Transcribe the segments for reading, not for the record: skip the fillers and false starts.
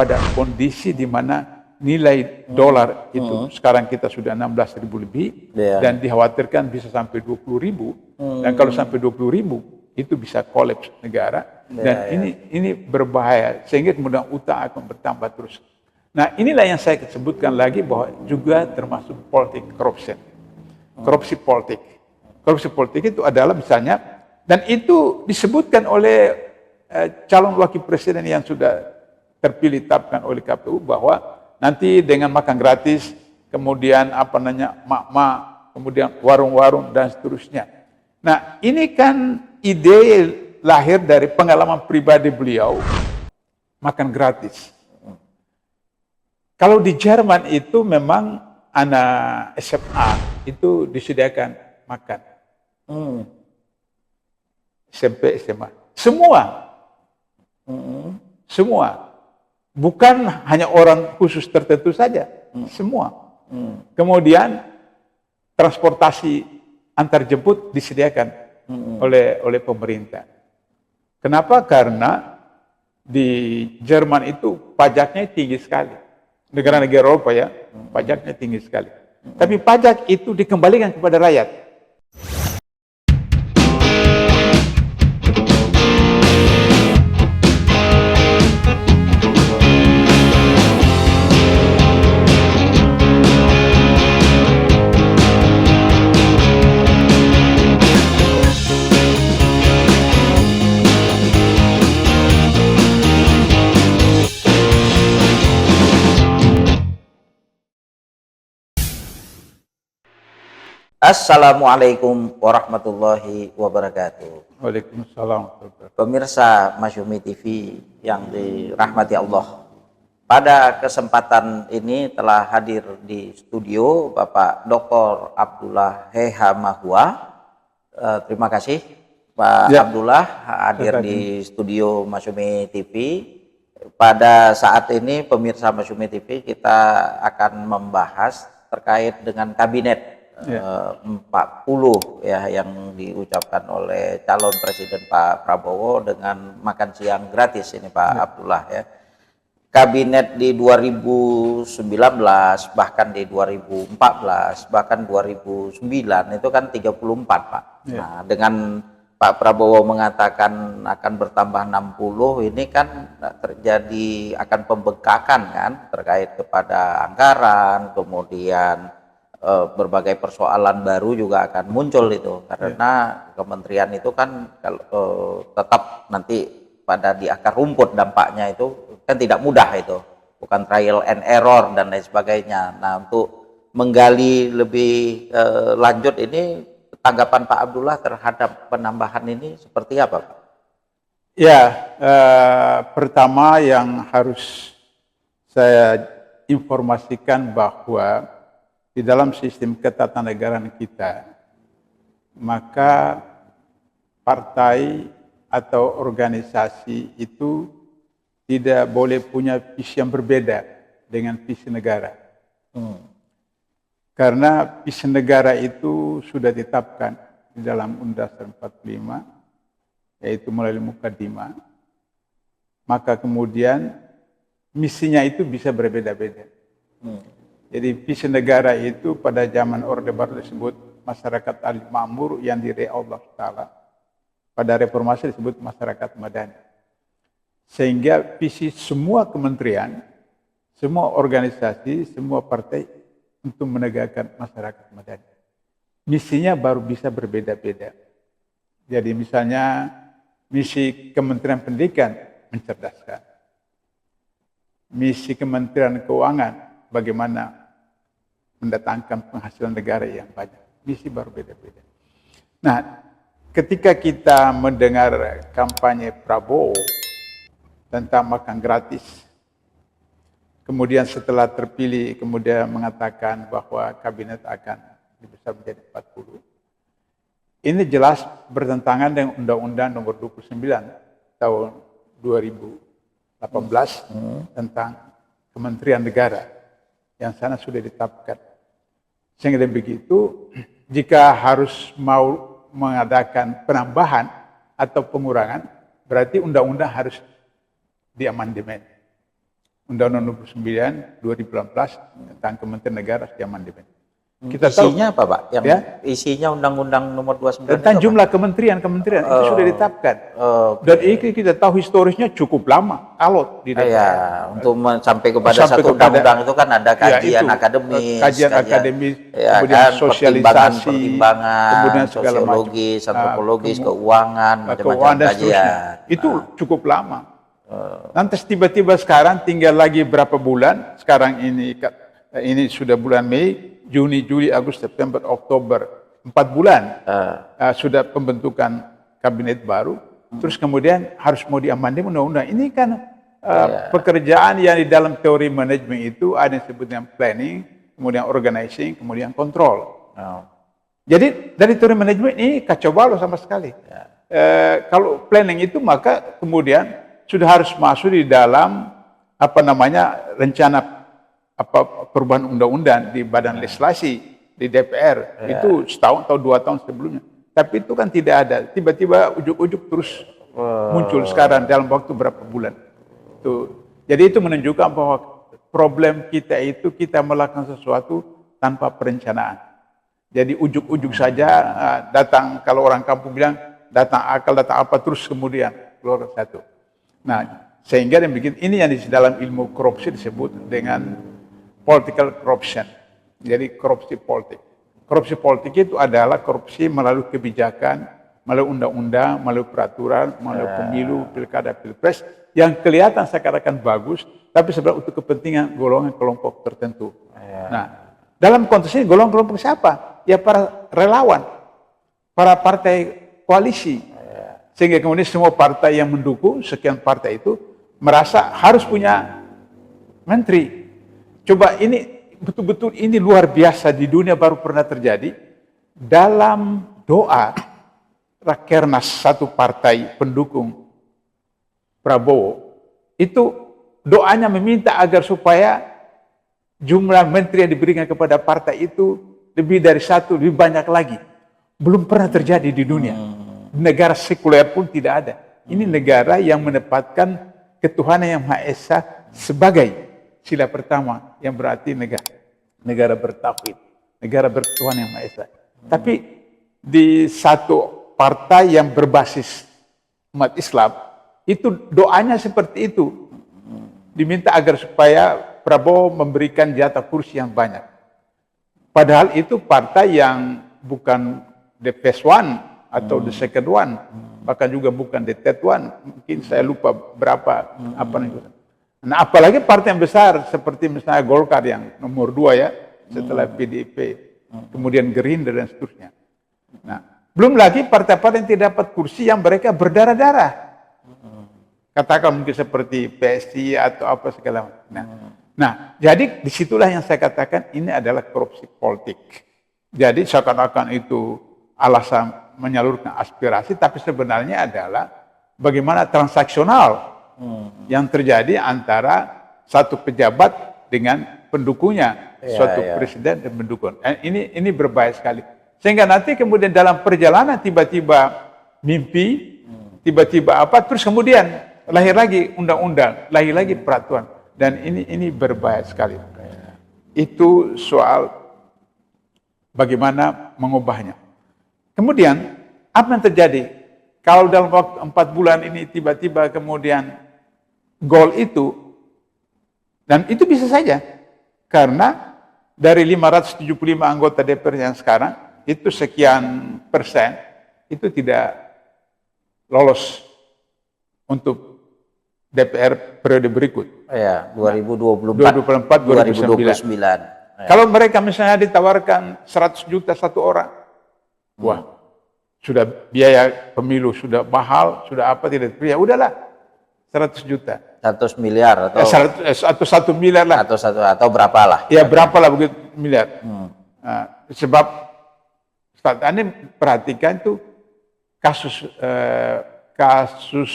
pada kondisi di mana nilai dolar itu sekarang kita sudah 16.000 lebih dan dikhawatirkan bisa sampai 20.000 dan kalau sampai 20.000 itu bisa kolaps negara dan ini berbahaya sehingga kemudian utang akan bertambah terus. Nah inilah yang saya sebutkan lagi bahwa juga termasuk politik korupsi politik. Korupsi politik itu adalah misalnya dan itu disebutkan oleh calon wakil presiden yang sudah terpilih tetapkan oleh KPU bahwa nanti dengan makan gratis, kemudian mak-mak, kemudian warung-warung dan seterusnya. Nah, ini kan ide lahir dari pengalaman pribadi beliau makan gratis. Kalau di Jerman itu memang anak SMA itu disediakan makan. SMP, SMA. Semua. Bukan hanya orang khusus tertentu saja, semua. Kemudian transportasi antarjemput disediakan oleh pemerintah. Kenapa? Karena di Jerman itu pajaknya tinggi sekali. Negara-negara Eropa ya, pajaknya tinggi sekali. Tapi pajak itu dikembalikan kepada rakyat. Assalamualaikum warahmatullahi wabarakatuh. Waalaikumsalam. Pemirsa Masyumi TV yang dirahmati Allah. Pada kesempatan ini telah hadir di studio Bapak Dr. Abdullah Hehamahua. Terima kasih Pak Abdullah hadir di studio Masyumi TV. Pada saat ini pemirsa Masyumi TV kita akan membahas terkait dengan kabinet 40 ya yang diucapkan oleh calon presiden Pak Prabowo dengan makan siang gratis ini Pak Abdullah ya. Kabinet di 2019 bahkan di 2014 bahkan 2009 itu kan 34 Pak. Nah, dengan Pak Prabowo mengatakan akan bertambah 60 ini kan terjadi akan pembengkakan kan terkait kepada anggaran, kemudian berbagai persoalan baru juga akan muncul itu karena kementerian itu kan tetap nanti pada di akar rumput dampaknya itu kan tidak mudah itu, bukan trial and error dan lain sebagainya. Nah untuk menggali lebih lanjut ini tanggapan Pak Abdullah terhadap penambahan ini seperti apa Pak? Ya, pertama yang harus saya informasikan bahwa di dalam sistem ketatanegaraan kita, maka partai atau organisasi itu tidak boleh punya visi yang berbeda dengan visi negara. Karena visi negara itu sudah ditetapkan di dalam Undang-Undang 45, yaitu melalui mukadimah. Maka kemudian misinya itu bisa berbeda-beda. Jadi visi negara itu pada zaman Orde Baru disebut masyarakat adil makmur yang diridhai Allah Ta'ala. Pada reformasi disebut masyarakat madani. Sehingga visi semua kementerian, semua organisasi, semua partai untuk menegakkan masyarakat madani. Misinya baru bisa berbeda-beda. Jadi misalnya misi Kementerian Pendidikan mencerdaskan. Misi Kementerian Keuangan bagaimana mendatangkan penghasilan negara yang banyak. Misi baru beda-beda. Nah, ketika kita mendengar kampanye Prabowo tentang makan gratis, kemudian setelah terpilih, kemudian mengatakan bahwa kabinet akan dibesar menjadi 40, ini jelas bertentangan dengan Undang-Undang nomor 29 tahun 2018 tentang Kementerian Negara yang sana sudah ditetapkan. Sehingga begitu, jika harus mau mengadakan penambahan atau pengurangan, berarti undang-undang harus diamandemen. Undang-Undang nomor 9 2018 tentang Kementerian Negara setiap amandemen. Kita isinya tahu, apa Pak? Yang ya, isinya Undang-Undang nomor 29 tentang itu apa? jumlah kementerian itu sudah ditetapkan. Dan ini kita tahu historisnya cukup lama, alot di DPR. Ya, untuk sampai kepada Sampai satu kepada- undang-undang itu kan ada kajian itu, akademis, kajian akademis, ya, kemudian kan, sosialisasi, pertimbangan, kemudian segala macam. sosiologis, antropologis, keuangan, macam-macam Keuangan dan seterusnya. kajian. Itu cukup lama. Nanti tiba-tiba sekarang tinggal lagi berapa bulan? Sekarang ini sudah bulan Mei, Juni, Juli, Agustus, September, Oktober, 4 bulan sudah pembentukan kabinet baru. Terus kemudian harus mau diamandemen undang-undang. Ini kan pekerjaan yang di dalam teori manajemen itu ada yang disebut dengan planning, kemudian organizing, kemudian control. Jadi dari teori manajemen ini kacau balau sama sekali. Kalau planning itu maka kemudian sudah harus masuk di dalam rencana perubahan undang-undang di badan legislasi di DPR itu setahun atau 2 tahun sebelumnya. Tapi itu kan tidak ada. Tiba-tiba ujuk-ujuk terus muncul sekarang dalam waktu berapa bulan. Jadi itu menunjukkan bahwa problem kita itu kita melakukan sesuatu tanpa perencanaan. Jadi ujuk-ujuk saja datang, kalau orang kampung bilang datang akal, datang apa terus kemudian keluar satu. Nah, sehingga yang bikin ini yang di dalam ilmu korupsi disebut dengan political corruption. Jadi korupsi politik. Korupsi politik itu adalah korupsi melalui kebijakan, melalui undang-undang, melalui peraturan, melalui pemilu, pilkada, pilpres, yang kelihatan seakan-akan bagus, tapi sebenarnya untuk kepentingan golongan kelompok tertentu. Nah, dalam konteks ini golongan kelompok siapa? Ya para relawan, para partai koalisi. Sehingga kemudian semua partai yang mendukung sekian partai itu merasa harus punya menteri. Coba ini betul-betul ini luar biasa, di dunia baru pernah terjadi. Dalam doa Rakernas satu partai pendukung Prabowo, itu doanya meminta agar supaya jumlah menteri yang diberikan kepada partai itu lebih dari 1, lebih banyak lagi. Belum pernah terjadi di dunia. Negara sekuler pun tidak ada. Ini negara yang menempatkan ketuhanan yang Maha Esa sebagai sila pertama, yang berarti negara bertauhid, negara bertuhan yang Maha Esa. Tapi di satu partai yang berbasis umat Islam, itu doanya seperti itu. Diminta agar supaya Prabowo memberikan jatah kursi yang banyak. Padahal itu partai yang bukan the first one atau the second one, bahkan juga bukan the third one. Mungkin saya lupa berapa Nah, apalagi partai yang besar seperti misalnya Golkar yang nomor 2 ya, setelah PDIP, kemudian Gerindra dan seterusnya. Nah, belum lagi partai-partai yang tidak dapat kursi yang mereka berdarah-darah. Katakan mungkin seperti PSI atau apa segala macam. Nah, jadi disitulah yang saya katakan ini adalah korupsi politik. Jadi seakan-akan itu alasan menyalurkan aspirasi, tapi sebenarnya adalah bagaimana transaksional yang terjadi antara satu pejabat dengan pendukungnya, suatu presiden dan pendukung. Ini berbahaya sekali. Sehingga nanti kemudian dalam perjalanan tiba-tiba mimpi, tiba-tiba terus kemudian lahir lagi undang-undang, lahir lagi peraturan, dan ini berbahaya sekali. Itu soal bagaimana mengubahnya. Kemudian apa yang terjadi kalau dalam waktu 4 bulan ini tiba-tiba kemudian goal itu, dan itu bisa saja karena dari 575 anggota DPR yang sekarang itu sekian persen itu tidak lolos untuk DPR periode berikut. 2024 2029. Kalau mereka misalnya ditawarkan 100 juta satu orang, wah, sudah biaya pemilu sudah mahal, sudah apa tidak, ya udahlah 100 juta. 100 miliar atau 1 miliar lah. Atau berapa lah? Ya berapa lah begitu miliar. Sebab Anda perhatikan tuh kasus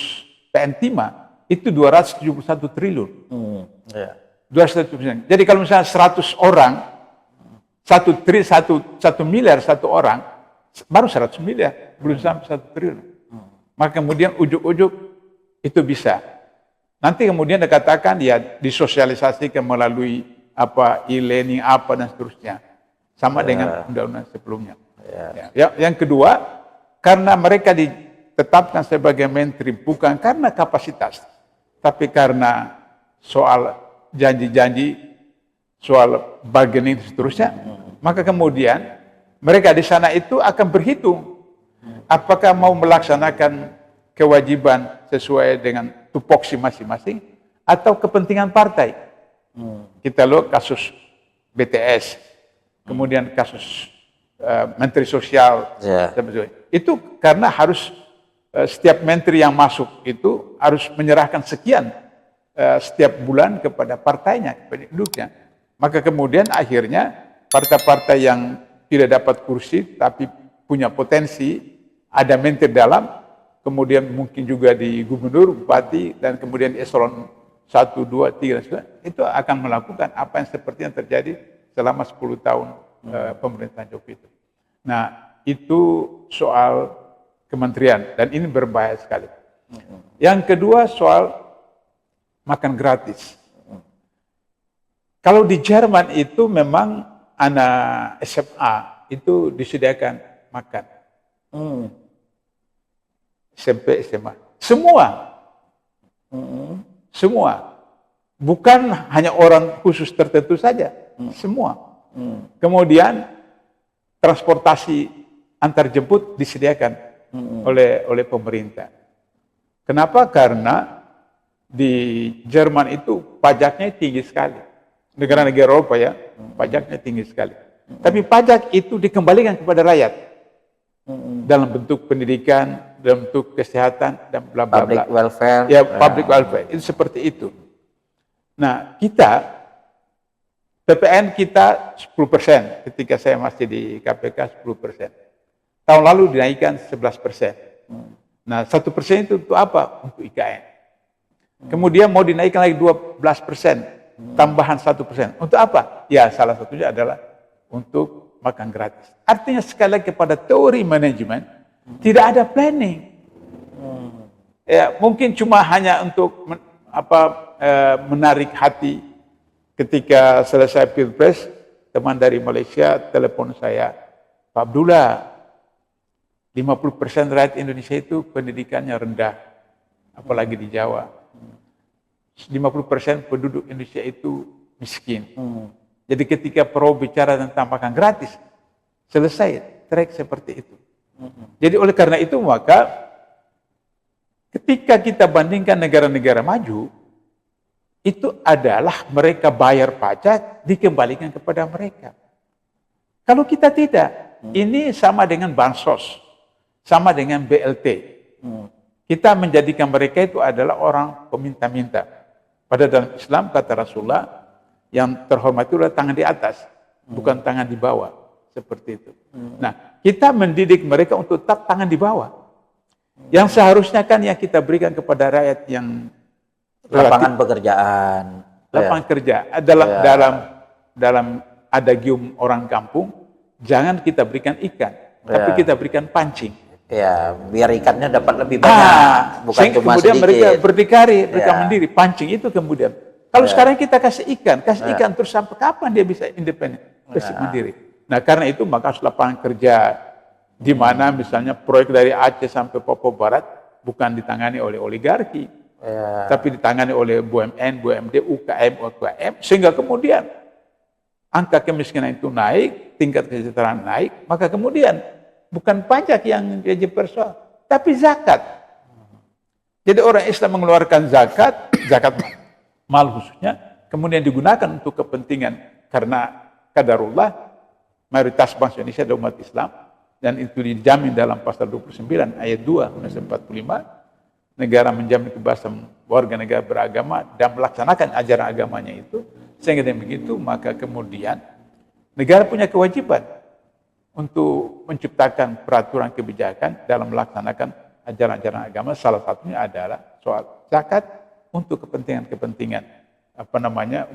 PN Timah itu 271 triliun. 271. Jadi kalau misalnya 100 orang, 1 miliar satu orang, baru 100 miliar, belum sampai 1 triliun. Maka kemudian ujuk-ujuk itu bisa. Nanti kemudian dikatakan ya disosialisasikan melalui e-learning dan seterusnya. Sama dengan undang-undang sebelumnya. Yang kedua, karena mereka ditetapkan sebagai menteri bukan karena kapasitas, tapi karena soal janji-janji, soal bargaining dan seterusnya, maka kemudian mereka di sana itu akan berhitung apakah mau melaksanakan kewajiban sesuai dengan tupoksi masing-masing atau kepentingan partai. Kita lihat kasus BTS, kemudian kasus menteri sosial, itu karena harus setiap menteri yang masuk itu harus menyerahkan sekian setiap bulan kepada partainya, kepada induknya. Maka kemudian akhirnya partai-partai yang tidak dapat kursi tapi punya potensi, ada menteri dalam, kemudian mungkin juga di gubernur, bupati, dan kemudian di eselon 1, 2, 3, itu akan melakukan apa yang seperti yang terjadi selama 10 tahun pemerintahan Jokowi itu. Nah, itu soal kementerian, dan ini berbahaya sekali. Yang kedua soal makan gratis. Kalau di Jerman itu memang anak SMA itu disediakan makan. SMP, SMA. Semua. Semua. Bukan hanya orang khusus tertentu saja. Semua. Kemudian transportasi antar jemput disediakan oleh pemerintah. Kenapa? Karena di Jerman itu pajaknya tinggi sekali. Negara-negara Eropa ya, pajaknya tinggi sekali. Tapi pajak itu dikembalikan kepada rakyat. Dalam bentuk pendidikan, dalam bentuk kesehatan, dan bla bla bla. Public welfare. Ya, public welfare. Itu seperti itu. Nah, PPN kita 10%, ketika saya masih di KPK 10%. Tahun lalu dinaikkan 11%. Nah, 1% itu untuk apa? Untuk IKN. Kemudian mau dinaikkan lagi 12%, tambahan 1%. Untuk apa? Ya, salah satunya adalah untuk makan gratis. Artinya sekali lagi kepada teori manajemen, tidak ada planning. Ya, mungkin cuma hanya untuk menarik hati. Ketika selesai Pilpres, teman dari Malaysia telepon saya, Pak Abdullah, 50% rakyat Indonesia itu pendidikannya rendah, apalagi di Jawa. 50% penduduk Indonesia itu miskin. Jadi ketika Prabowo bicara tentang makan gratis, selesai track seperti itu. Jadi oleh karena itu maka ketika kita bandingkan negara-negara maju, itu adalah mereka bayar pajak dikembalikan kepada mereka. Kalau kita tidak, ini sama dengan bansos, sama dengan BLT. Kita menjadikan mereka itu adalah orang peminta-minta. Pada dalam Islam kata Rasulullah, yang terhormat itu adalah tangan di atas, bukan tangan di bawah. Seperti itu. Nah, kita mendidik mereka untuk tetap tangan di bawah. Yang seharusnya kan yang kita berikan kepada rakyat yang lapangan pekerjaan. Lapangan kerja. Dalam adagium orang kampung, jangan kita berikan ikan, tapi kita berikan pancing. Ya, biar ikannya dapat lebih banyak, bukan cuma kemudian sedikit. Mereka berdikari, mereka mandiri. Pancing itu kemudian. Kalau sekarang kita kasih ikan terus sampai kapan dia bisa independen, bisa mandiri? Nah, karena itu maka harus lapangan kerja di mana misalnya proyek dari Aceh sampai Papua Barat bukan ditangani oleh oligarki, tapi ditangani oleh BUMN, BUMD, UKM, sehingga kemudian angka kemiskinan itu naik, tingkat kesejahteraan naik, maka kemudian bukan pajak yang jadi persoalan, tapi zakat. Jadi orang Islam mengeluarkan zakat mal khususnya, kemudian digunakan untuk kepentingan karena qadarullah, mayoritas bangsa Indonesia adalah umat Islam, dan itu dijamin dalam pasal 29 ayat 2 Undang-Undang 45, negara menjamin kebebasan warga negara beragama dan melaksanakan ajaran agamanya itu, sehingga dengan begitu maka kemudian negara punya kewajiban untuk menciptakan peraturan kebijakan dalam melaksanakan ajaran-ajaran agama, salah satunya adalah soal zakat untuk kepentingan-kepentingan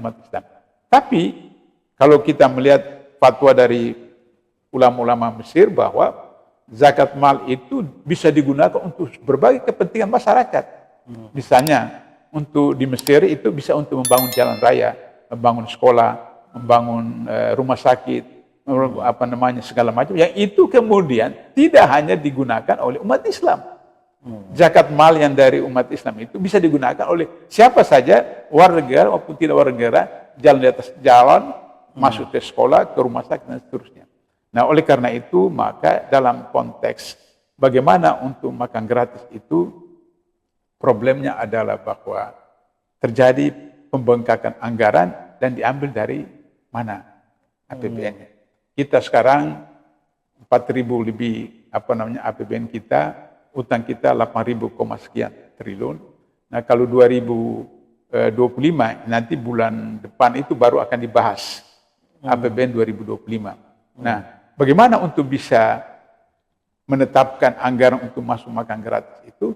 umat Islam. Tapi kalau kita melihat fatwa dari ulama-ulama Mesir bahwa zakat mal itu bisa digunakan untuk berbagai kepentingan masyarakat. Misalnya untuk di Mesir itu bisa untuk membangun jalan raya, membangun sekolah, membangun rumah sakit, apa namanya segala macam. Yang itu kemudian tidak hanya digunakan oleh umat Islam. Zakat mal yang dari umat Islam itu bisa digunakan oleh siapa saja, warga negara maupun tidak warga negara, jalan di atas jalan, masuk ke sekolah, ke rumah sakit dan seterusnya. Nah, oleh karena itu maka dalam konteks bagaimana untuk makan gratis itu problemnya adalah bahwa terjadi pembengkakan anggaran dan diambil dari mana APBN-nya. Kita sekarang 4.000 lebih APBN kita, utang kita 8.000, sekian triliun. Nah, kalau 2025 nanti bulan depan itu baru akan dibahas APBN 2025. Nah, bagaimana untuk bisa menetapkan anggaran untuk masuk makan gratis itu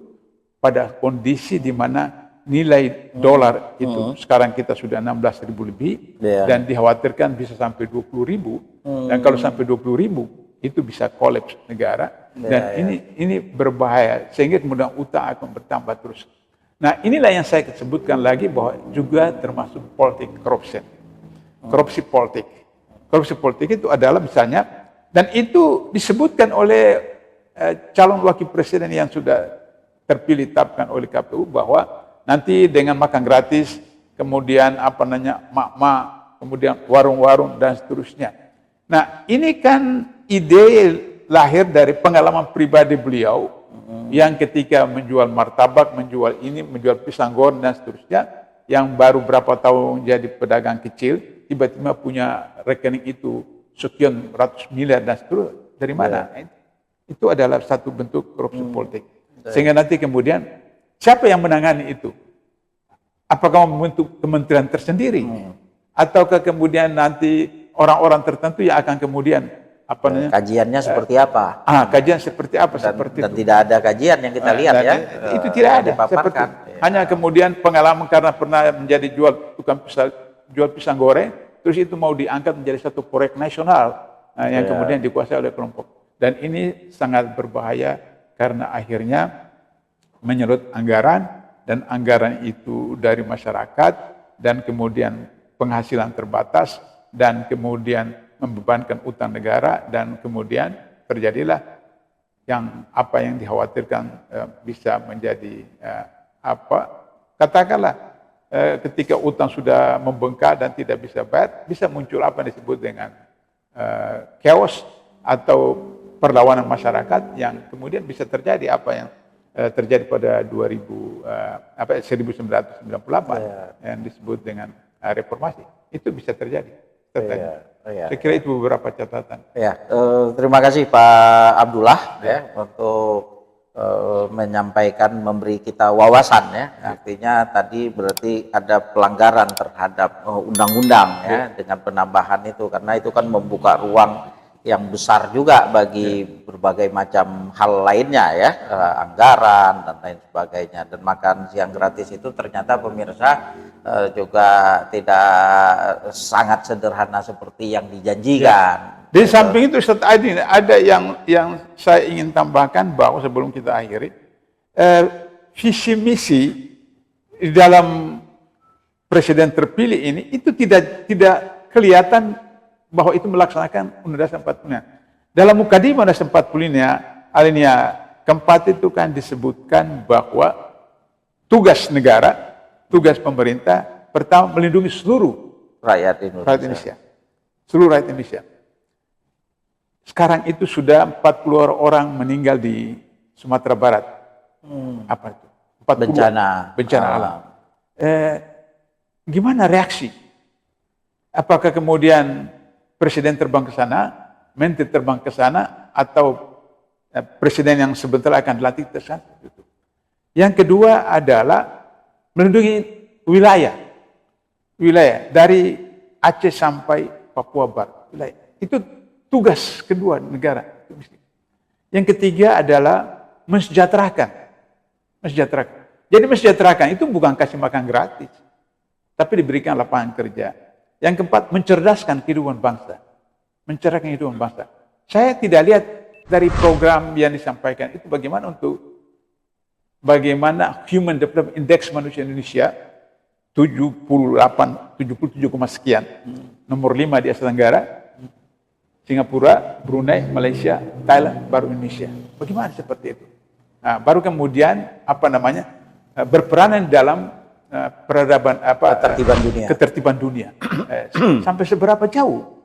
pada kondisi di mana nilai dolar itu sekarang kita sudah 16.000 lebih dan dikhawatirkan bisa sampai 20.000 dan kalau sampai 20.000 itu bisa kolaps negara dan ini berbahaya sehingga kemudian utang akan bertambah terus. Nah, inilah yang saya sebutkan lagi bahwa juga termasuk politik korupsi politik. Korupsi politik itu adalah misalnya dan itu disebutkan oleh calon wakil presiden yang sudah terpilih tetapkan oleh KPU bahwa nanti dengan makan gratis, kemudian mak-mak, kemudian warung-warung dan seterusnya. Nah, ini kan ide lahir dari pengalaman pribadi beliau yang ketika menjual martabak, menjual ini, menjual pisang goreng dan seterusnya, yang baru berapa tahun jadi pedagang kecil, tiba-tiba punya rekening itu sekian ratus miliar dan seterusnya. Dari mana? Itu adalah satu bentuk korupsi politik. Sehingga nanti kemudian siapa yang menangani itu? Apakah membentuk kementerian tersendiri? Ataukah kemudian nanti orang-orang tertentu yang akan kemudian kajiannya seperti apa? Kajian seperti apa? Dan tidak ada kajian yang kita lihat ya. Itu tidak ada. Hanya kemudian pengalaman karena pernah menjadi jual pisang goreng, terus itu mau diangkat menjadi satu proyek nasional yang kemudian dikuasai oleh kelompok. Dan ini sangat berbahaya karena akhirnya menyerut anggaran dan anggaran itu dari masyarakat dan kemudian penghasilan terbatas dan kemudian membebankan utang negara dan kemudian terjadilah yang dikhawatirkan bisa menjadi katakanlah ketika utang sudah membengkak dan tidak bisa bayar, bisa muncul apa yang disebut dengan chaos atau perlawanan masyarakat yang kemudian bisa terjadi apa yang terjadi pada 1998 yang disebut dengan reformasi. Itu bisa terjadi. Saya kira itu beberapa catatan. Terima kasih Pak Abdullah untuk menyampaikan, memberi kita wawasan ya. Artinya tadi berarti ada pelanggaran terhadap undang-undang dengan penambahan itu, karena itu kan membuka ruang yang besar juga bagi berbagai macam hal lainnya ya, anggaran dan lain sebagainya. Dan makan siang gratis itu ternyata pemirsa juga tidak sangat sederhana seperti yang dijanjikan. Di samping itu Ustaz Aidin, ada yang saya ingin tambahkan bahwa sebelum kita akhiri, visi misi di dalam presiden terpilih ini itu tidak kelihatan bahwa itu melaksanakan Undang-Undang 45. Dalam Mukadimah Undang-Undang 45 alinea keempat itu kan disebutkan bahwa tugas negara, tugas pemerintah pertama melindungi seluruh rakyat Indonesia. Seluruh rakyat Indonesia. Sekarang itu sudah 40 orang meninggal di Sumatera Barat. Apa itu? 40 bencana alam. Gimana reaksi? Apakah kemudian presiden terbang ke sana, menteri terbang ke sana, atau presiden yang sebentar akan dilantik ke sana? Yang kedua adalah melindungi wilayah dari Aceh sampai Papua Barat. Itu tugas kedua negara. Yang ketiga adalah mensejahterakan. Jadi mensejahterakan itu bukan kasih makan gratis, tapi diberikan lapangan kerja. Yang keempat, mencerdaskan kehidupan bangsa. Saya tidak lihat dari program yang disampaikan itu bagaimana untuk bagaimana Human Development Index manusia Indonesia 77, sekian. Nomor 5 di Asia Tenggara, Singapura, Brunei, Malaysia, Thailand, baru Indonesia. Bagaimana seperti itu? Nah, baru kemudian berperanan dalam peradaban ketertiban dunia. Sampai seberapa jauh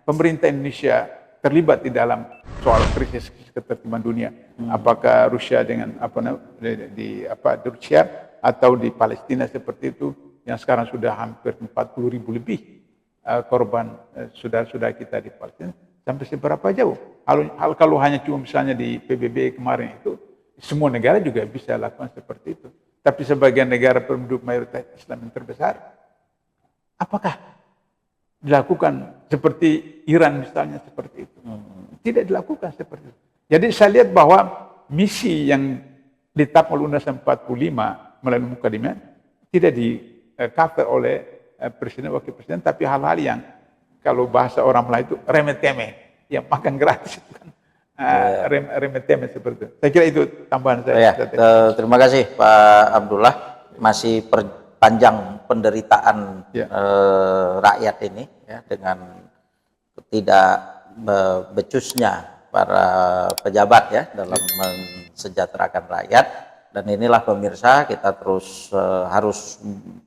pemerintah Indonesia terlibat di dalam soal krisis ketertiban dunia. Apakah Rusia dengan di Rusia atau di Palestina seperti itu, yang sekarang sudah hampir 40.000 lebih korban saudara-saudara kita di Palestina. Sampai seberapa jauh? Kalau hanya cuma misalnya di PBB kemarin itu, semua negara juga bisa lakukan seperti itu. Tapi sebagian negara penduduk mayoritas Islam yang terbesar, apakah dilakukan seperti Iran misalnya seperti itu? Tidak dilakukan seperti itu. Jadi saya lihat bahwa misi yang ditetapkan oleh Undang-Undang 45 melalui Mukadimah tidak di-cover oleh Presiden Wakil Presiden, tapi hal-hal yang kalau bahasa orang Melayu itu remeh-temeh, yang makan gratis itu kan remeh-temeh seperti itu. Saya kira itu tambahan saya. Terima kasih Pak Abdullah, masih panjang penderitaan rakyat ini ya, dengan tidak becusnya para pejabat ya dalam mensejahterakan rakyat. Dan inilah pemirsa, kita terus harus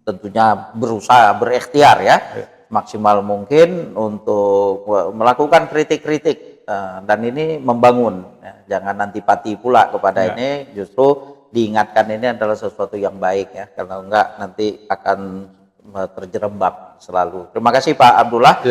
tentunya berusaha berikhtiar ya maksimal mungkin untuk melakukan kritik-kritik, dan ini membangun ya. Jangan antipati pula kepada ini, justru diingatkan ini adalah sesuatu yang baik ya, karena enggak nanti akan terjerembab selalu. Terima kasih Pak Abdullah.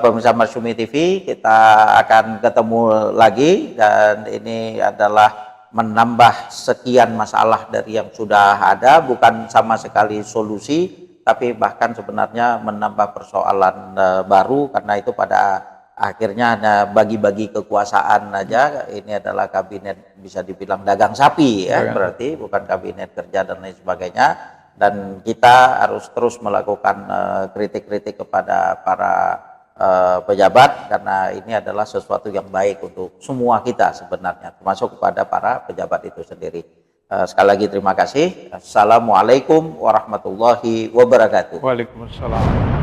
Pemirsa Masyumi TV, kita akan ketemu lagi, dan ini adalah menambah sekian masalah dari yang sudah ada, bukan sama sekali solusi, tapi bahkan sebenarnya menambah persoalan baru, karena itu pada akhirnya hanya bagi-bagi kekuasaan aja. Ini adalah kabinet bisa dibilang dagang sapi ya, berarti bukan kabinet kerja dan lain sebagainya. Dan kita harus terus melakukan kritik-kritik kepada para pejabat, karena ini adalah sesuatu yang baik untuk semua kita sebenarnya, termasuk kepada para pejabat itu sendiri. Sekali lagi terima kasih. Assalamualaikum warahmatullahi wabarakatuh. Waalaikumsalam.